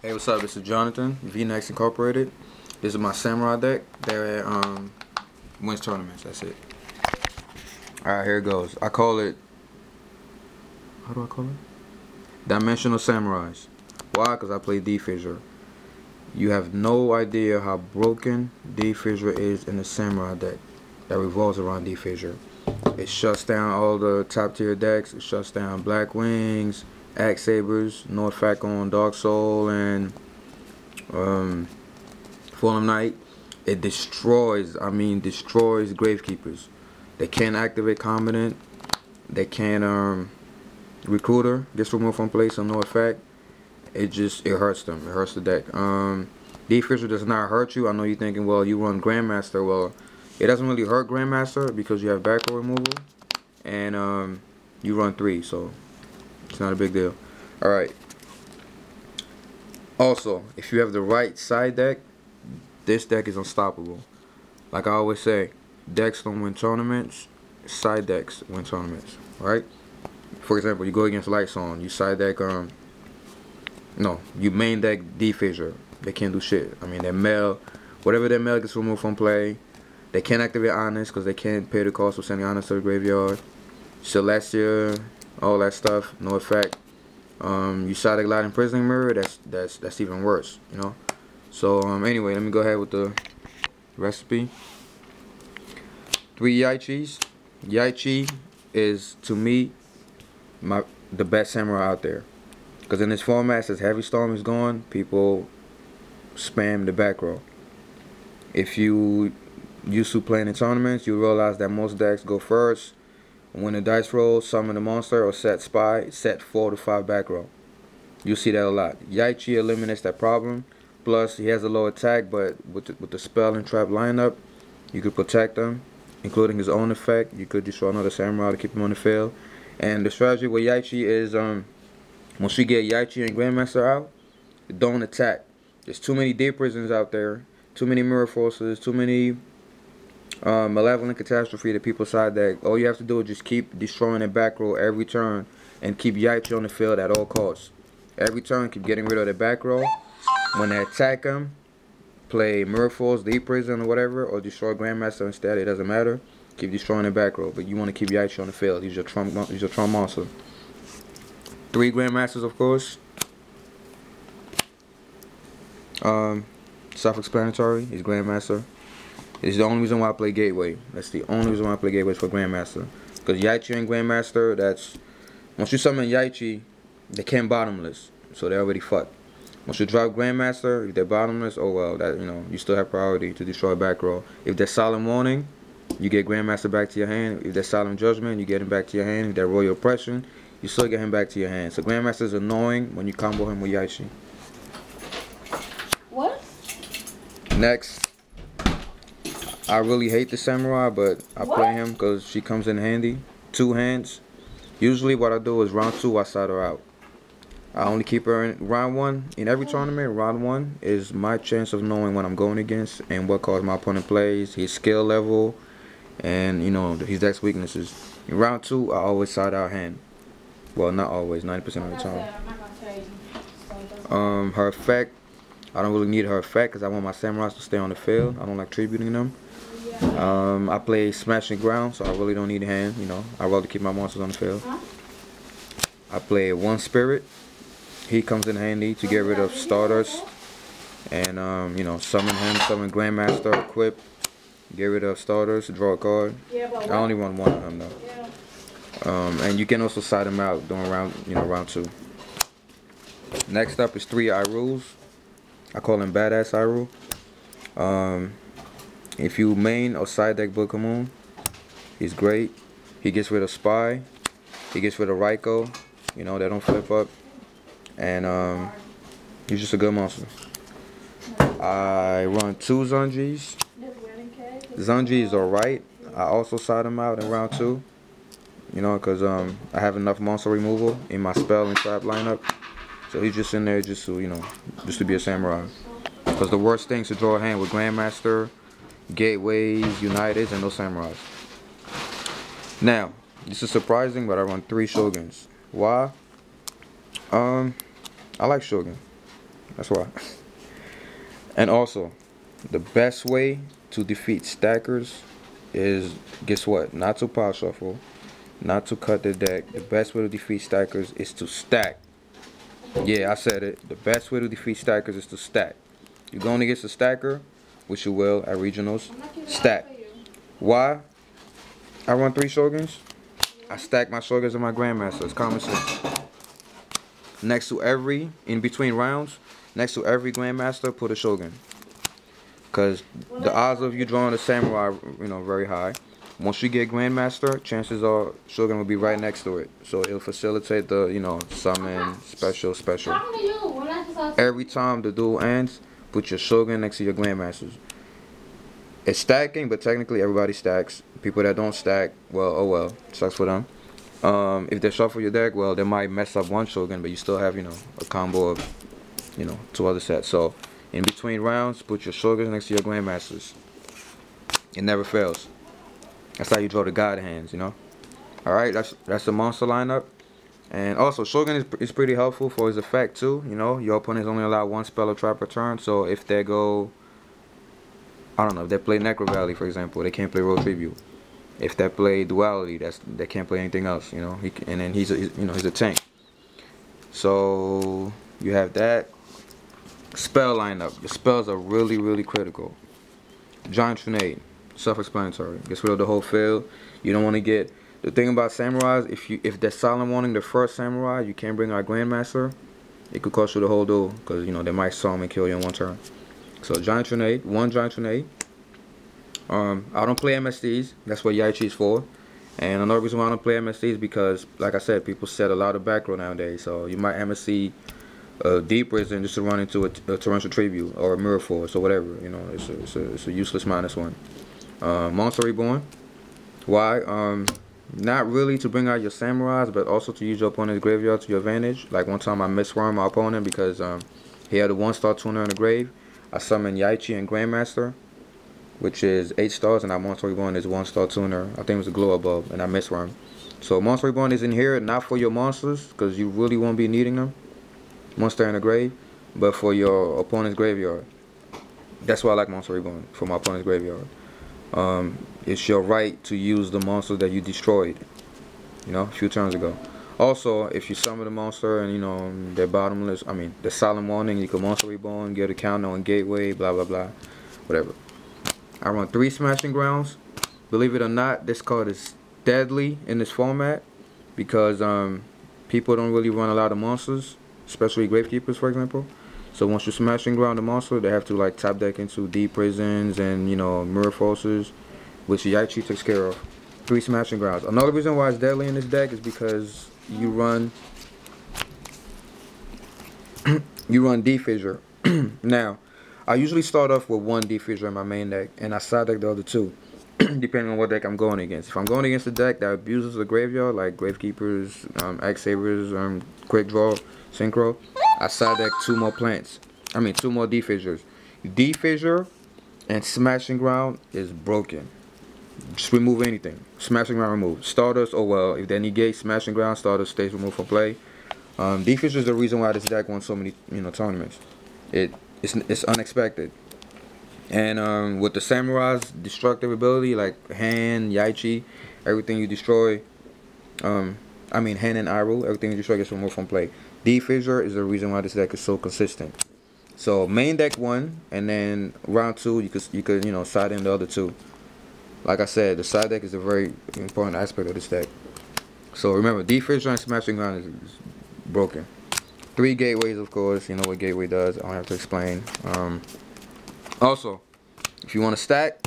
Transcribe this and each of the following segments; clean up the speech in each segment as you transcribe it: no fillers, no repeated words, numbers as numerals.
Hey, what's up? This is Jonathan, V-Nex Incorporated. This is my Samurai deck. They're at wins tournaments. That's it. Alright, here it goes. I call it, how do I call it? Dimensional Samurais. Why? Because I play D-Fissure. You have no idea how broken D-Fissure is in the Samurai deck that revolves around D-Fissure. It shuts down all the top tier decks. It shuts down Blackwings, Axe Sabers, North on Dark Soul, and Fallen Knight. It destroys Gravekeepers. They can't activate Commandant. They can't Recruiter gets removed from play, so no effect. It hurts them. It hurts the deck. D-Fissure does not hurt you. I know you're thinking, well, you run Grandmaster. Well, it doesn't really hurt Grandmaster because you have back row removal and you run 3, so it's not a big deal. Alright. Also, if you have the right side deck, this deck is unstoppable. Like I always say, decks don't win tournaments, side decks win tournaments. Right? For example, you go against LIGHTSWORNS, you side deck no, you main deck D-Fissure. They can't do shit. I mean, their mail, whatever their mail gets removed from play. They can't activate Honest because they can't pay the cost of sending Honest to the graveyard. Celestia, all that stuff, no effect. You side deck Light Imprisoning Mirror, that's even worse, you know. So anyway, let me go ahead with the recipe. 3 Yaichis. Yaichi is, to me, the best samurai out there. Because in this format, since Heavy Storm is gone, people spam the back row. If you used to playing in tournaments, you realize that most decks go first, win a dice roll, summon a monster, or set spy, set 4 to 5 back row. You see that a lot. Yaichi eliminates that problem. Plus, he has a low attack, but with the spell and trap lineup, you could protect him, including his own effect. You could destroy another samurai to keep him on the field. And the strategy with Yaichi is, once you get Yaichi and Grandmaster out, don't attack. There's too many Deep Prisons out there, too many Mirror Forces, too many Malevolent Catastrophe that people side deck. All you have to do is just keep destroying the back row every turn and keep Yaichi on the field at all costs. Every turn, keep getting rid of the back row. When they attack him, play Mirror Force, Deep Prison, or whatever, or destroy Grandmaster instead. It doesn't matter. Keep destroying the back row, but you want to keep Yaichi on the field. He's your trump monster. 3 Grandmasters, of course. Self-explanatory. He's Grandmaster. It's the only reason why I play Gateway. That's the only reason why I play Gateway is for Grandmaster. Because Yaichi and Grandmaster, once you summon Yaichi, they can't bottomless, so they're already fucked. Once you drop Grandmaster, if they're bottomless, oh well, you still have priority to destroy back row. If they're Solemn Warning, you get Grandmaster back to your hand. If they're Solemn Judgment, you get him back to your hand. If they're Royal Oppression, you still get him back to your hand. So Grandmaster is annoying when you combo him with Yaichi. What? Next, I really hate the Samurai, but I play him because she comes in handy. 2 hands. Usually what I do is round 2, I side her out. I only keep her in round 1. In every tournament, round 1 is my chance of knowing what I'm going against and what cards my opponent plays, his skill level, and his deck's weaknesses. In round 2, I always side out hand. Well, not always, 90% of the time. Her effect, I don't really need her effect because I want my samurais to stay on the field. I don't like tributing them. I play Smashing Ground, so I really don't need a hand. I'd rather keep my monsters on the field. I play 1 Spirit. He comes in handy to get rid of Stardust and summon him, summon Grandmaster, equip, get rid of Stardust, draw a card. I only run 1 of them though. And you can also side him out during round 2. Next up is 3 Irus. I call him Badass Iru. If you main or side deck Bookamoon, he's great. He gets rid of Spy. He gets rid of Raiko. They don't flip up. And he's just a good monster. I run 2 Zunjis. Zunji is alright. I also side him out in round 2. Because I have enough monster removal in my spell and trap lineup. So he's just in there just to be a samurai. Because the worst thing is to draw a hand with Grandmaster, Gateways, Uniteds, and those samurais. Now, this is surprising, but I run 3 Shoguns. Why? I like Shogun. That's why. And also, the best way to defeat stackers is, guess what? Not to power shuffle, not to cut the deck. The best way to defeat stackers is to stack. Yeah, I said it. The best way to defeat stackers is to stack. You're going against a stacker, which you will at regionals. Stack. Why? I run 3 shoguns. I stack my shoguns and my grandmaster. It's common sense. Next to every, in between rounds, next to every grandmaster, put a shogun. Because the odds of you drawing a samurai, very high. Once you get grandmaster, chances are shogun will be right next to it. So it'll facilitate the, summon, special. Every time the duel ends, put your shogun next to your grandmasters. It's stacking, but technically everybody stacks. People that don't stack, well, oh well, sucks for them. If they shuffle your deck, well, they might mess up one shogun, but you still have, a combo of, 2 other sets. So in between rounds, put your shoguns next to your grandmasters. It never fails. That's how you draw the god hands, Alright, that's the monster lineup. And also, shogun is pretty helpful for his effect too, Your opponents only allow 1 spell or trap per turn, so if they go, I don't know, if they play Necro Valley, for example, they can't play Road Tribute. If they play Duality, they can't play anything else, and then he's a tank. So you have that. Spell lineup. Your spells are really, really critical. Giant Trinade, self-explanatory. Gets rid of the whole field. You don't want to get. The thing about samurais, if they're silent warning the first samurai, you can't bring our grandmaster. It could cost you the whole duel because they might summon and kill you in 1 turn. So Giant Trinade, 1 Giant Trinade. I don't play MSDs. That's what Yaichi is for. And another reason why I don't play MSDs is because, like I said, people set a lot of back row nowadays. So you might MSD Deep Prison just to run into a Torrential Tribute or a Mirror Force or whatever. It's a useless -1. Monster Reborn. Why? Not really to bring out your samurais, but also to use your opponent's graveyard to your advantage. Like one time I miswarmed my opponent because he had a 1-star tuner in the grave. I summoned Yaichi and Grandmaster, which is 8 stars, and our Monster Reborn is 1-star tuner. I think it was a glow above, and I miswarmed. So Monster Reborn is in here not for your monsters, because you really won't be needing them once they're in the grave, but for your opponent's graveyard. That's why I like Monster Reborn, for my opponent's graveyard. It's your right to use the monster that you destroyed, a few turns ago. Also, if you summon the monster and they're bottomless, they're silent warning, you can Monster Reborn, get a counter on Gateway, blah blah blah, whatever. I run 3 Smashing Grounds. Believe it or not, this card is deadly in this format because people don't really run a lot of monsters, especially Gravekeepers, for example. So once you Smashing Ground the monster, they have to like tap deck into Deep Prisons and Mirror Forces, which Yaichi takes care of. 3 Smashing Grounds. Another reason why it's deadly in this deck is because you run D-Fissure. Now, I usually start off with 1 D-Fissure in my main deck, and I side deck the other 2, depending on what deck I'm going against. If I'm going against a deck that abuses the graveyard, like Gravekeepers, Axe Sabers, Quick Draw, Synchro, I side deck 2 more plants. 2 more D-Fissures. D-Fissure and Smashing Ground is broken. Just remove anything. Smashing Ground removed. Stardust, oh well, if they negate Smashing Ground, Stardust stays removed from play. D-Fissure is the reason why this deck won so many tournaments. It's unexpected. And with the Samurai's destructive ability, like Han, Yaichi, everything you destroy, Han and Iru, everything you destroy gets removed from play. D-Fissure is the reason why this deck is so consistent. So main deck 1, and then round 2 you could side in the other 2. Like I said, the side deck is a very important aspect of this deck. So remember, D-Fissure and Smashing Ground is broken. 3 gateways, of course. You know what gateway does. I don't have to explain. Also, if you want to stack,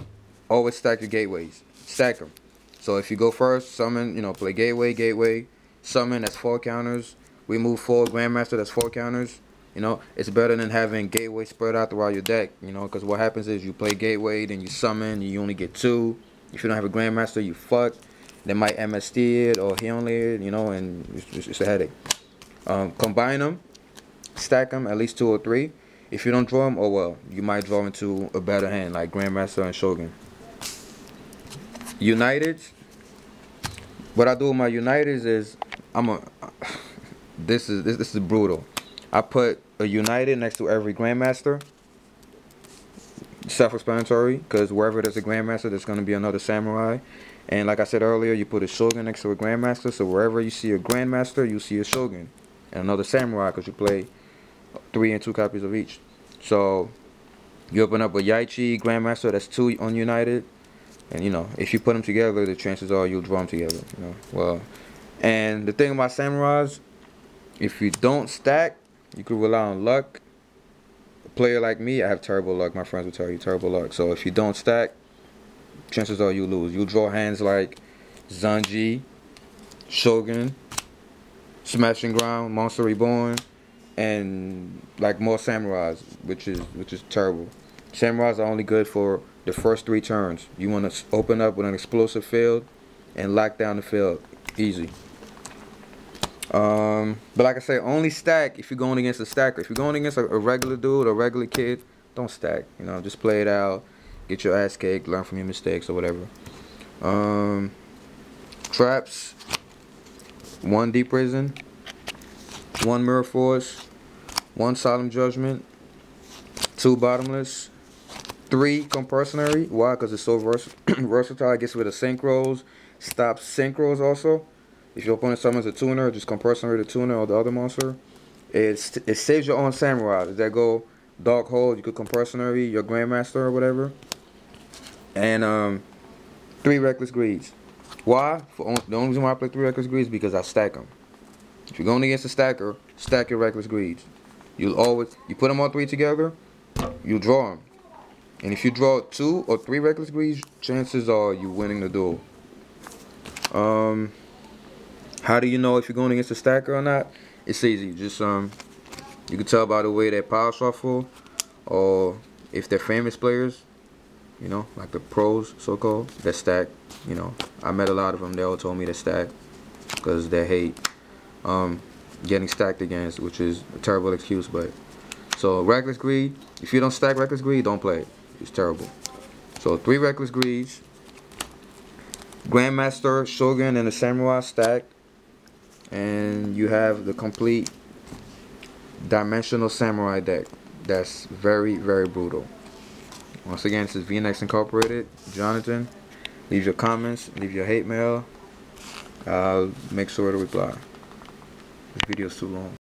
always stack your gateways. Stack them. So if you go first, summon, play gateway, summon, that's 4 counters. We move forward, Grandmaster, that's 4 counters. It's better than having gateway spread out throughout your deck, because what happens is you play gateway, then you summon, you only get 2. If you don't have a Grandmaster, you fuck. They might MSD it or he only it, and it's a headache. Combine them, stack them, at least 2 or 3. If you don't draw them, oh well, you might draw into a better hand like Grandmaster and Shogun. United. What I do with my Uniteds is this is brutal. I put a United next to every Grandmaster. Self-explanatory, because wherever there's a Grandmaster, there's going to be another Samurai. And like I said earlier, you put a Shogun next to a Grandmaster, so wherever you see a Grandmaster, you see a Shogun. And another Samurai, because you play 3 and 2 copies of each. So you open up a Yaichi Grandmaster, that's 2 on United. And, you know, if you put them together, the chances are you'll draw them together, you know. Well, and the thing about Samurais, if you don't stack, you could rely on luck. A player like me, I have terrible luck. My friends will tell you, terrible luck. So if you don't stack, chances are you lose. You'll draw hands like Zanji, Shogun, Smashing Ground, Monster Reborn, and like more Samurais, which is terrible. Samurais are only good for the first 3 turns. You want to open up with an explosive field and lock down the field. Easy. But like I say, only stack if you're going against a stacker. If you're going against a regular dude, a regular kid, don't stack. You know, just play it out, get your ass kicked, learn from your mistakes or whatever. Traps, 1 Deep Prison, 1 Mirror Force, 1 Solemn Judgment, 2 Bottomless, 3 Compulsionary. Why? Because it's so versatile. It gets rid of synchros, stops synchros also. If your opponent summons a tuner, just Compulsionary the tuner or the other monster. It saves your own Samurai. If that go Dark Hold, you could Compulsionary your Grandmaster or whatever. And 3 Reckless Greeds. Why? The only reason why I play 3 Reckless Greeds is because I stack them. If you're going against a stacker, stack your Reckless Greeds. You put them all 3 together, you draw them. And if you draw 2 or 3 Reckless Greeds, chances are you winning the duel. How do you know if you're going against a stacker or not? It's easy. Just you can tell by the way they power shuffle, or if they're famous players, you know, like the pros, so-called, that stack. You know, I met a lot of them. They all told me to stack because they hate getting stacked against, which is a terrible excuse. But so Reckless Greed, if you don't stack Reckless Greed, don't play it. It's terrible. So 3 Reckless Greeds, Grandmaster, Shogun, and the Samurai stacked, and you have the complete Dimensional Samurai deck. That's very, very brutal. Once again, this is VNX Incorporated. Jonathan, leave your comments, leave your hate mail. I'll make sure to reply. This video is too long.